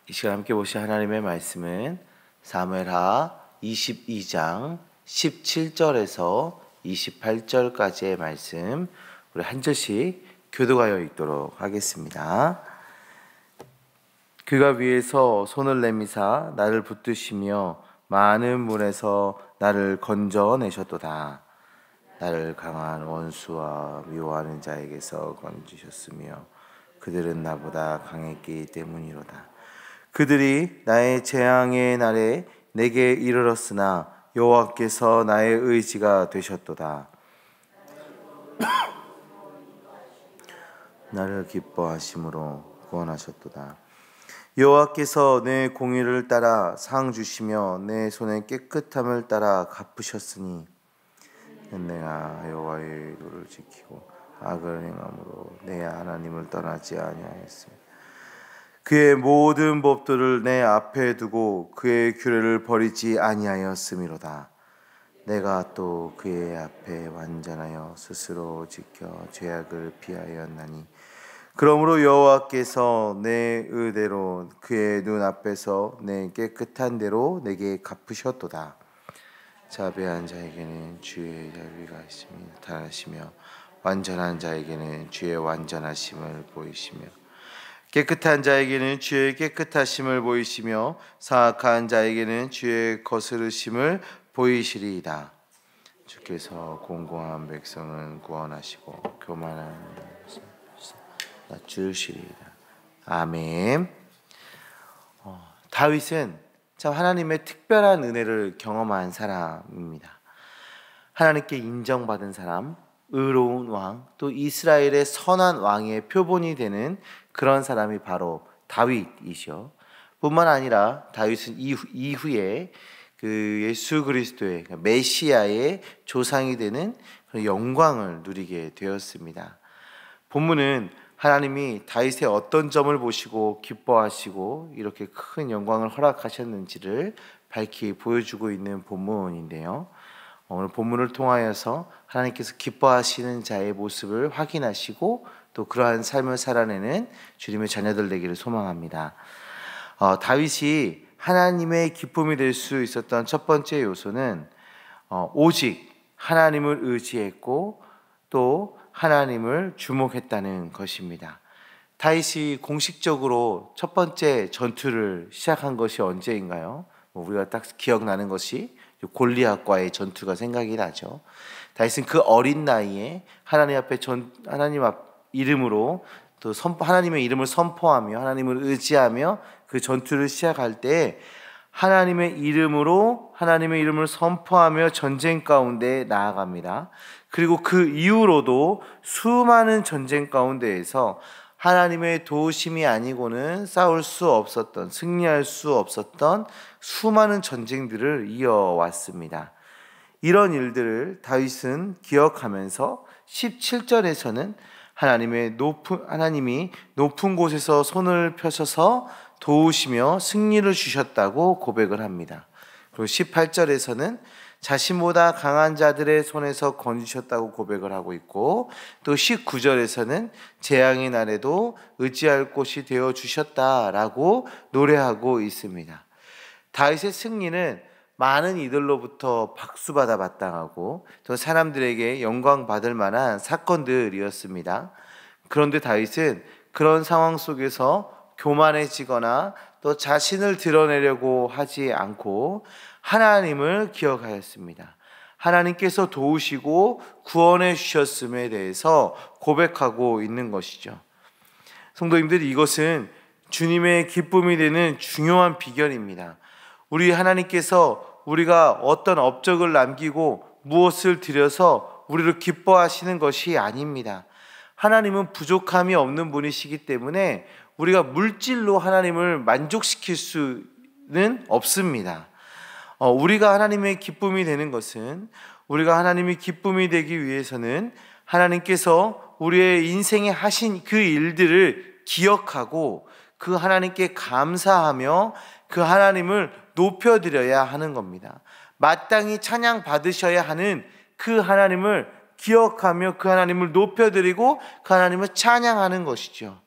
이 시간 함께 보실 하나님의 말씀은 사무엘하 22장 17절에서 28절까지의 말씀, 우리 한 절씩 교도하여 읽도록 하겠습니다. 그가 위에서 손을 내미사 나를 붙드시며 많은 물에서 나를 건져내셨도다. 나를 강한 원수와 미워하는 자에게서 건지셨으며 그들은 나보다 강했기 때문이로다. 그들이 나의 재앙의 날에 내게 이르렀으나 여호와께서 나의 의지가 되셨도다. 나를 기뻐하심으로 구원하셨도다. 여호와께서 내 공의를 따라 상 주시며 내 손의 깨끗함을 따라 갚으셨으니 내가 여호와의 도를 지키고 악을 행함으로 내 하나님을 떠나지 아니하였으며 그의 모든 법도를 내 앞에 두고 그의 규례를 버리지 아니하였음이로다. 내가 또 그의 앞에 완전하여 스스로 지켜 죄악을 피하였나니 그러므로 여호와께서 내 의대로 그의 눈 앞에서 내 깨끗한 대로 내게 갚으셨도다. 자비한 자에게는 주의 자비가 있으며 나타나시며 완전한 자에게는 주의 완전하심을 보이시며 깨끗한 자에게는 주의 깨끗하심을 보이시며 사악한 자에게는 주의 거스르심을 보이시리이다. 주께서 공고한 백성은 구원하시고 교만한 낮추시리이다. 아멘. 다윗은 참 하나님의 특별한 은혜를 경험한 사람입니다. 하나님께 인정받은 사람, 의로운 왕, 또 이스라엘의 선한 왕의 표본이 되는 그런 사람이 바로 다윗이죠. 뿐만 아니라 다윗은 이후에 그 예수 그리스도의 메시아의 조상이 되는 그런 영광을 누리게 되었습니다. 본문은 하나님이 다윗의 어떤 점을 보시고 기뻐하시고 이렇게 큰 영광을 허락하셨는지를 밝히 보여주고 있는 본문인데요. 오늘 본문을 통하여서 하나님께서 기뻐하시는 자의 모습을 확인하시고 또 그러한 삶을 살아내는 주님의 자녀들 되기를 소망합니다. 다윗이 하나님의 기쁨이 될 수 있었던 첫 번째 요소는 오직 하나님을 의지했고 또 하나님을 주목했다는 것입니다. 다윗이 공식적으로 첫 번째 전투를 시작한 것이 언제인가요? 우리가 딱 기억나는 것이 골리앗과의 전투가 생각이 나죠. 다윗은 그 어린 나이에 하나님 앞에 하나님 이름으로 또 하나님의 이름을 선포하며 하나님을 의지하며 그 전투를 시작할 때 하나님의 이름을 선포하며 전쟁 가운데 나아갑니다. 그리고 그 이후로도 수많은 전쟁 가운데에서 하나님의 도우심이 아니고는 싸울 수 없었던, 승리할 수 없었던 수많은 전쟁들을 이어왔습니다. 이런 일들을 다윗은 기억하면서 17절에서는 하나님이 높은 곳에서 손을 펴셔서 도우시며 승리를 주셨다고 고백을 합니다. 그리고 18절에서는 자신보다 강한 자들의 손에서 건지셨다고 고백을 하고 있고, 또 19절에서는 재앙의 날에도 의지할 곳이 되어 주셨다라고 노래하고 있습니다. 다윗의 승리는 많은 이들로부터 박수받아 마땅하고 또 사람들에게 영광받을 만한 사건들이었습니다. 그런데 다윗은 그런 상황 속에서 교만해지거나 또 자신을 드러내려고 하지 않고 하나님을 기억하였습니다. 하나님께서 도우시고 구원해 주셨음에 대해서 고백하고 있는 것이죠. 성도님들이, 이것은 주님의 기쁨이 되는 중요한 비결입니다. 우리 하나님께서 우리가 어떤 업적을 남기고 무엇을 드려서 우리를 기뻐하시는 것이 아닙니다. 하나님은 부족함이 없는 분이시기 때문에 우리가 물질로 하나님을 만족시킬 수는 없습니다. 우리가 하나님의 기쁨이 되는 것은, 우리가 하나님의 기쁨이 되기 위해서는 하나님께서 우리의 인생에 하신 그 일들을 기억하고 그 하나님께 감사하며 그 하나님을 높여드려야 하는 겁니다. 마땅히 찬양 받으셔야 하는 그 하나님을 기억하며 그 하나님을 높여드리고 그 하나님을 찬양하는 것이죠.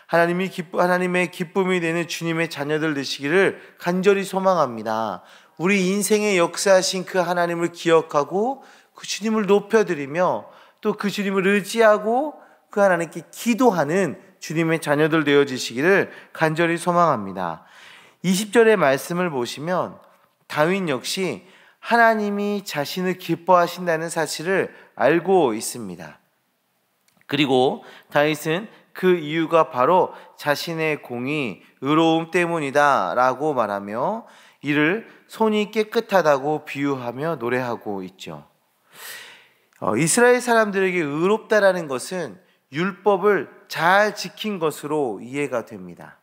하나님의 기쁨이 되는 주님의 자녀들 되시기를 간절히 소망합니다. 우리 인생의 역사하신 그 하나님을 기억하고 그 주님을 높여드리며 또 그 주님을 의지하고 그 하나님께 기도하는 주님의 자녀들 되어지시기를 간절히 소망합니다. 20절의 말씀을 보시면 다윗 역시 하나님이 자신을 기뻐하신다는 사실을 알고 있습니다. 그리고 다윗은 그 이유가 바로 자신의 공이 의로움 때문이다 라고 말하며 이를 손이 깨끗하다고 비유하며 노래하고 있죠. 이스라엘 사람들에게 의롭다라는 것은 율법을 잘 지킨 것으로 이해가 됩니다.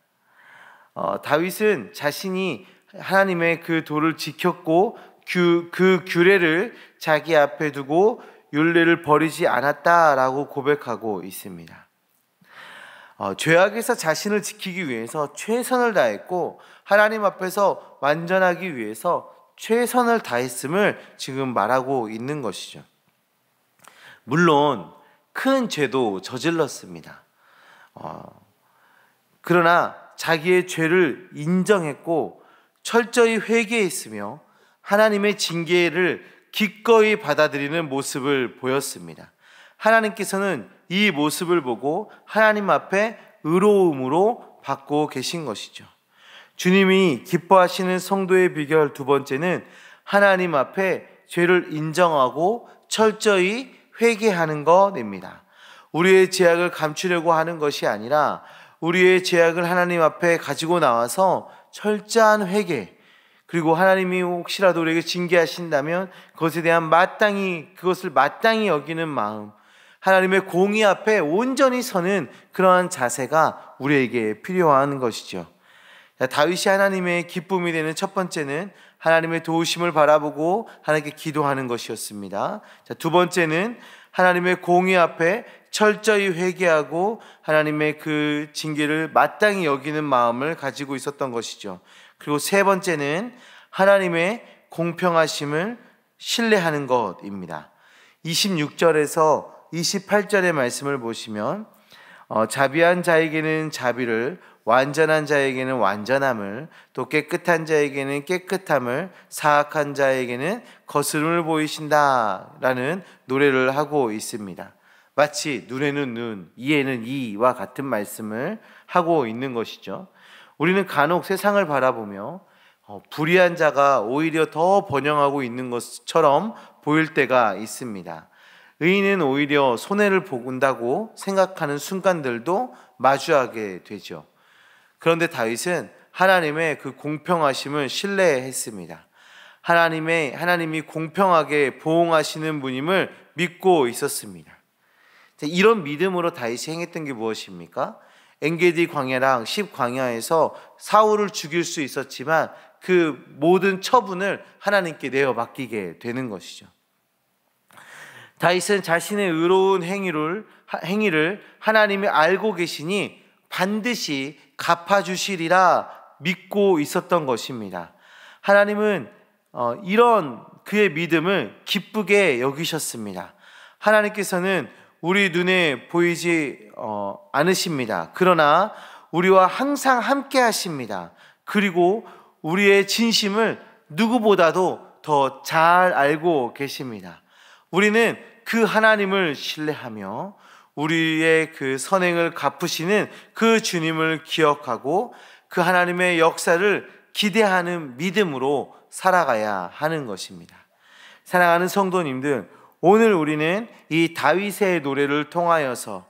다윗은 자신이 하나님의 그 도를 지켰고 그 규례를 자기 앞에 두고 율례를 버리지 않았다라고 고백하고 있습니다. 죄악에서 자신을 지키기 위해서 최선을 다했고 하나님 앞에서 완전하기 위해서 최선을 다했음을 지금 말하고 있는 것이죠. 물론 큰 죄도 저질렀습니다. 그러나 자기의 죄를 인정했고 철저히 회개했으며 하나님의 징계를 기꺼이 받아들이는 모습을 보였습니다. 하나님께서는 이 모습을 보고 하나님 앞에 의로움으로 받고 계신 것이죠. 주님이 기뻐하시는 성도의 비결 두 번째는 하나님 앞에 죄를 인정하고 철저히 회개하는 것입니다. 우리의 죄악을 감추려고 하는 것이 아니라 우리의 죄악을 하나님 앞에 가지고 나와서 철저한 회개, 그리고 하나님이 혹시라도 우리에게 징계하신다면 그것에 대한 그것을 마땅히 여기는 마음, 하나님의 공의 앞에 온전히 서는 그러한 자세가 우리에게 필요한 것이죠. 다윗이 하나님의 기쁨이 되는 첫 번째는 하나님의 도우심을 바라보고 하나님께 기도하는 것이었습니다. 두 번째는 하나님의 공의 앞에 철저히 회개하고 하나님의 그 징계를 마땅히 여기는 마음을 가지고 있었던 것이죠. 그리고 세 번째는 하나님의 공평하심을 신뢰하는 것입니다. 26절에서 28절의 말씀을 보시면 자비한 자에게는 자비를, 완전한 자에게는 완전함을, 또 깨끗한 자에게는 깨끗함을, 사악한 자에게는 거스름을 보이신다라는 노래를 하고 있습니다. 마치 눈에는 눈, 이에는 이와 같은 말씀을 하고 있는 것이죠. 우리는 간혹 세상을 바라보며 불의한 자가 오히려 더 번영하고 있는 것처럼 보일 때가 있습니다. 의인은 오히려 손해를 본다고 생각하는 순간들도 마주하게 되죠. 그런데 다윗은 하나님의 그 공평하심을 신뢰했습니다. 하나님이 공평하게 보응하시는 분임을 믿고 있었습니다. 이런 믿음으로 다윗이 행했던 게 무엇입니까? 엔게디 광야랑 10광야에서 사울을 죽일 수 있었지만 그 모든 처분을 하나님께 내어 맡기게 되는 것이죠. 다윗은 자신의 의로운 행위를 하나님이 알고 계시니 반드시 갚아주시리라 믿고 있었던 것입니다. 하나님은 이런 그의 믿음을 기쁘게 여기셨습니다. 하나님께서는 우리 눈에 보이지 않으십니다. 그러나 우리와 항상 함께 하십니다. 그리고 우리의 진심을 누구보다도 더 잘 알고 계십니다. 우리는 그 하나님을 신뢰하며 우리의 그 선행을 갚으시는 그 주님을 기억하고 그 하나님의 역사를 기대하는 믿음으로 살아가야 하는 것입니다. 사랑하는 성도님들, 오늘 우리는 이 다윗의 노래를 통하여서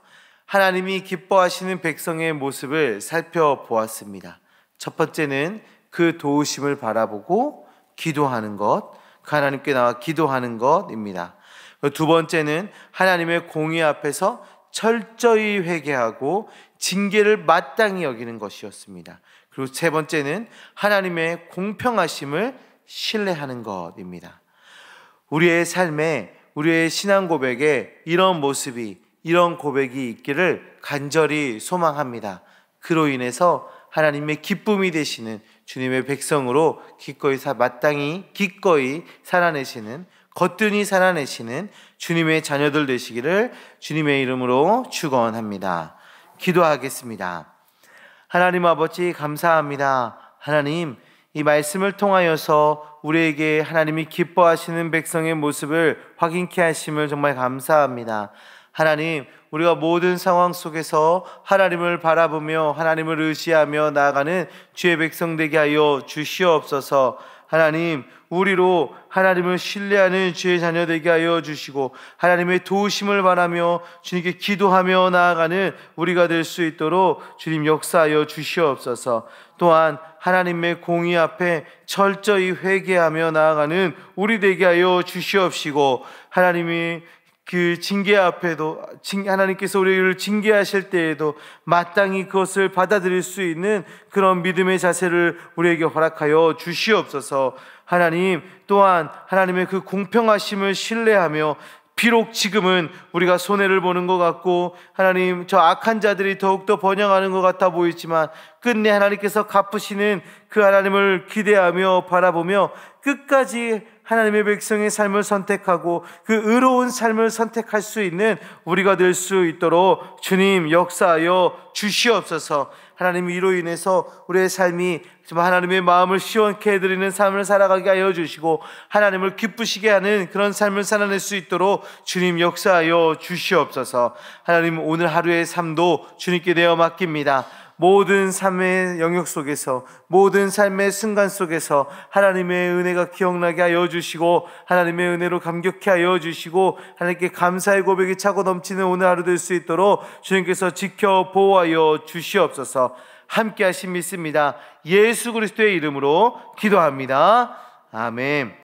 하나님이 기뻐하시는 백성의 모습을 살펴보았습니다. 첫 번째는 그 도우심을 바라보고 기도하는 것, 그 하나님께 나와 기도하는 것입니다. 두 번째는 하나님의 공의 앞에서 철저히 회개하고 징계를 마땅히 여기는 것이었습니다. 그리고 세 번째는 하나님의 공평하심을 신뢰하는 것입니다. 우리의 삶에, 우리의 신앙 고백에 이런 모습이, 이런 고백이 있기를 간절히 소망합니다. 그로 인해서 하나님의 기쁨이 되시는 주님의 백성으로 마땅히 기꺼이 살아내시는, 거뜬히 살아내시는 주님의 자녀들 되시기를 주님의 이름으로 축원합니다. 기도하겠습니다. 하나님 아버지 감사합니다. 하나님, 이 말씀을 통하여서 우리에게 하나님이 기뻐하시는 백성의 모습을 확인케 하심을 정말 감사합니다. 하나님, 우리가 모든 상황 속에서 하나님을 바라보며 하나님을 의지하며 나아가는 주의 백성 되게 하여 주시옵소서. 하나님, 우리로 하나님을 신뢰하는 주의 자녀 되게 하여 주시고 하나님의 도우심을 바라며 주님께 기도하며 나아가는 우리가 될 수 있도록 주님 역사하여 주시옵소서. 또한 하나님의 공의 앞에 철저히 회개하며 나아가는 우리 되게 하여 주시옵시고, 하나님이 그 징계 앞에도 하나님께서 우리를 징계하실 때에도 마땅히 그것을 받아들일 수 있는 그런 믿음의 자세를 우리에게 허락하여 주시옵소서. 하나님, 또한 하나님의 그 공평하심을 신뢰하며, 비록 지금은 우리가 손해를 보는 것 같고 하나님, 저 악한 자들이 더욱더 번영하는 것 같아 보이지만 끝내 하나님께서 갚으시는 그 하나님을 기대하며 바라보며 끝까지 하나님의 백성의 삶을 선택하고 그 의로운 삶을 선택할 수 있는 우리가 될 수 있도록 주님 역사하여 주시옵소서. 하나님, 이로 인해서 우리의 삶이 정말 하나님의 마음을 시원케 해드리는 삶을 살아가게 하여 주시고 하나님을 기쁘시게 하는 그런 삶을 살아낼 수 있도록 주님 역사하여 주시옵소서. 하나님, 오늘 하루의 삶도 주님께 내어 맡깁니다. 모든 삶의 영역 속에서, 모든 삶의 순간 속에서 하나님의 은혜가 기억나게 하여 주시고 하나님의 은혜로 감격케 하여 주시고 하나님께 감사의 고백이 차고 넘치는 오늘 하루 될 수 있도록 주님께서 지켜 보호하여 주시옵소서. 함께 하심 믿습니다. 예수 그리스도의 이름으로 기도합니다. 아멘.